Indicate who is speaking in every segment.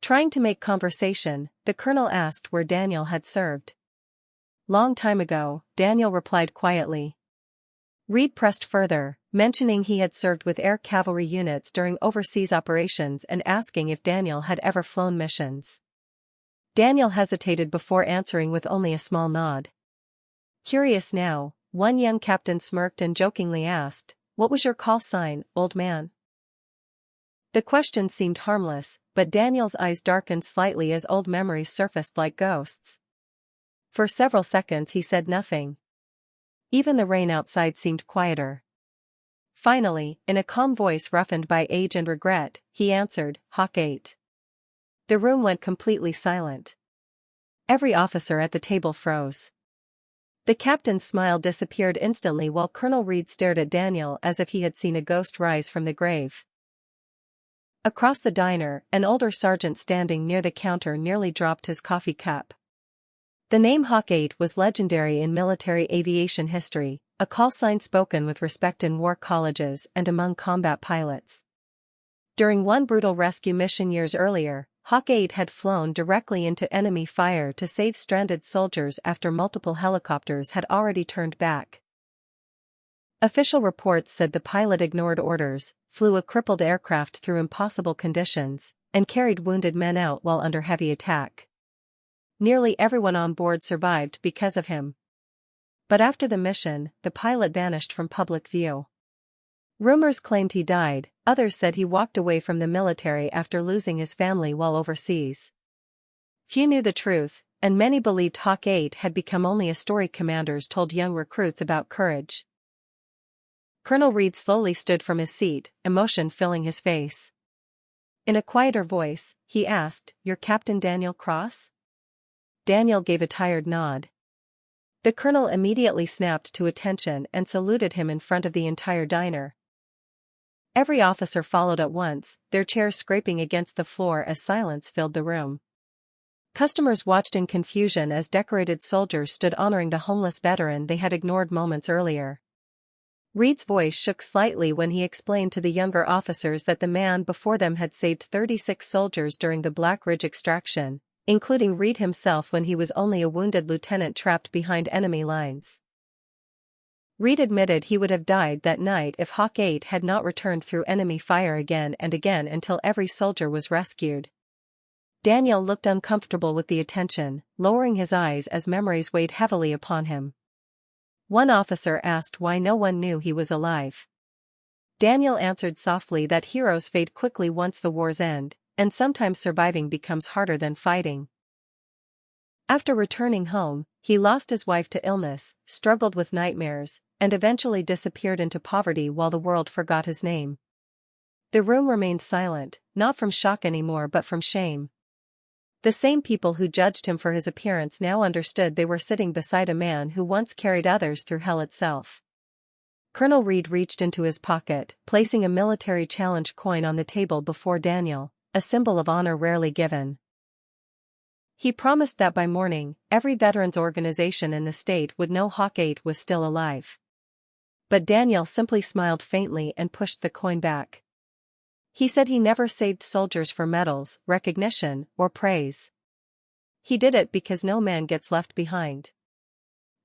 Speaker 1: Trying to make conversation, the colonel asked where Daniel had served. "Long time ago," Daniel replied quietly. Reed pressed further, mentioning he had served with air cavalry units during overseas operations and asking if Daniel had ever flown missions. Daniel hesitated before answering with only a small nod. Curious now, one young captain smirked and jokingly asked, "What was your call sign, old man?" The question seemed harmless, but Daniel's eyes darkened slightly as old memories surfaced like ghosts. For several seconds he said nothing. Even the rain outside seemed quieter. Finally, in a calm voice roughened by age and regret, he answered, "Hawk 8. The room went completely silent. Every officer at the table froze. The captain's smile disappeared instantly while Colonel Reed stared at Daniel as if he had seen a ghost rise from the grave. Across the diner, an older sergeant standing near the counter nearly dropped his coffee cup. The name Hawk 8 was legendary in military aviation history, a call sign spoken with respect in war colleges and among combat pilots. During one brutal rescue mission years earlier, Hawk 8 had flown directly into enemy fire to save stranded soldiers after multiple helicopters had already turned back. Official reports said the pilot ignored orders, flew a crippled aircraft through impossible conditions, and carried wounded men out while under heavy attack. Nearly everyone on board survived because of him. But after the mission, the pilot vanished from public view. Rumors claimed he died, others said he walked away from the military after losing his family while overseas. Few knew the truth, and many believed Hawk 8 had become only a story commanders told young recruits about courage. Colonel Reed slowly stood from his seat, emotion filling his face. In a quieter voice, he asked, "You're Captain Daniel Cross?" Daniel gave a tired nod. The colonel immediately snapped to attention and saluted him in front of the entire diner. Every officer followed at once, their chairs scraping against the floor as silence filled the room. Customers watched in confusion as decorated soldiers stood honoring the homeless veteran they had ignored moments earlier. Reed's voice shook slightly when he explained to the younger officers that the man before them had saved 36 soldiers during the Black Ridge extraction, including Reed himself when he was only a wounded lieutenant trapped behind enemy lines. Reed admitted he would have died that night if Hawk 8 had not returned through enemy fire again and again until every soldier was rescued. Daniel looked uncomfortable with the attention, lowering his eyes as memories weighed heavily upon him. One officer asked why no one knew he was alive. Daniel answered softly that heroes fade quickly once the wars end, and sometimes surviving becomes harder than fighting. After returning home, he lost his wife to illness, struggled with nightmares, and eventually disappeared into poverty while the world forgot his name. The room remained silent, not from shock anymore but from shame. The same people who judged him for his appearance now understood they were sitting beside a man who once carried others through hell itself. Colonel Reed reached into his pocket, placing a military challenge coin on the table before Daniel, a symbol of honor rarely given. He promised that by morning, every veterans organization in the state would know Hawk 8 was still alive. But Daniel simply smiled faintly and pushed the coin back. He said he never saved soldiers for medals, recognition, or praise. He did it because no man gets left behind.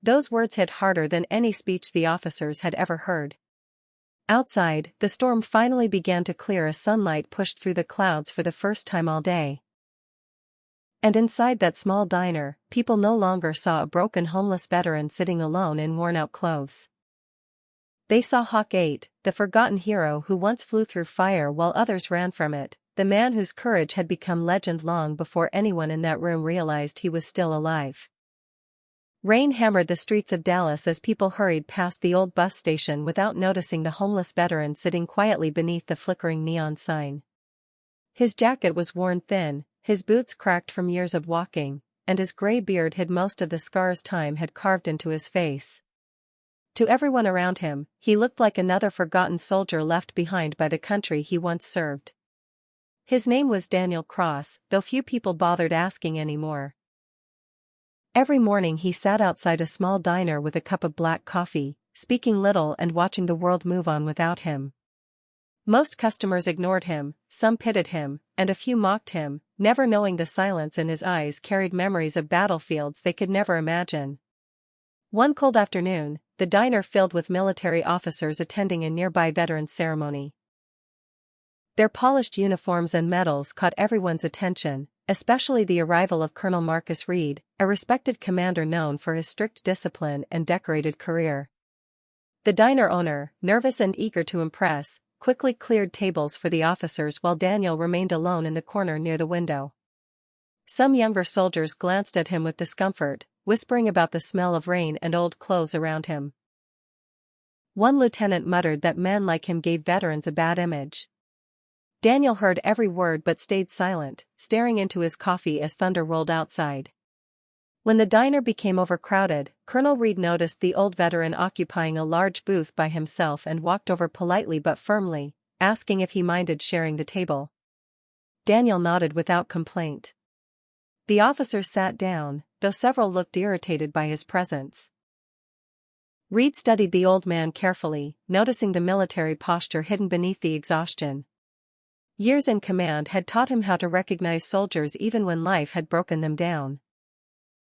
Speaker 1: Those words hit harder than any speech the officers had ever heard. Outside, the storm finally began to clear as sunlight pushed through the clouds for the first time all day. And inside that small diner, people no longer saw a broken homeless veteran sitting alone in worn-out clothes. They saw Hawk 8, the forgotten hero who once flew through fire while others ran from it, the man whose courage had become legend long before anyone in that room realized he was still alive. Rain hammered the streets of Dallas as people hurried past the old bus station without noticing the homeless veteran sitting quietly beneath the flickering neon sign. His jacket was worn thin, his boots cracked from years of walking, and his gray beard hid most of the scars time had carved into his face. To everyone around him, he looked like another forgotten soldier left behind by the country he once served. His name was Daniel Cross, though few people bothered asking anymore. Every morning he sat outside a small diner with a cup of black coffee, speaking little and watching the world move on without him. Most customers ignored him, some pitied him, and a few mocked him, never knowing the silence in his eyes carried memories of battlefields they could never imagine. One cold afternoon, the diner filled with military officers attending a nearby veterans ceremony. Their polished uniforms and medals caught everyone's attention, especially the arrival of Colonel Marcus Reed, a respected commander known for his strict discipline and decorated career. The diner owner, nervous and eager to impress, quickly cleared tables for the officers while Daniel remained alone in the corner near the window. Some younger soldiers glanced at him with discomfort, whispering about the smell of rain and old clothes around him. One lieutenant muttered that men like him gave veterans a bad image. Daniel heard every word but stayed silent, staring into his coffee as thunder rolled outside. When the diner became overcrowded, Colonel Reed noticed the old veteran occupying a large booth by himself and walked over politely but firmly, asking if he minded sharing the table. Daniel nodded without complaint. The officers sat down, though several looked irritated by his presence. Reed studied the old man carefully, noticing the military posture hidden beneath the exhaustion. Years in command had taught him how to recognize soldiers even when life had broken them down.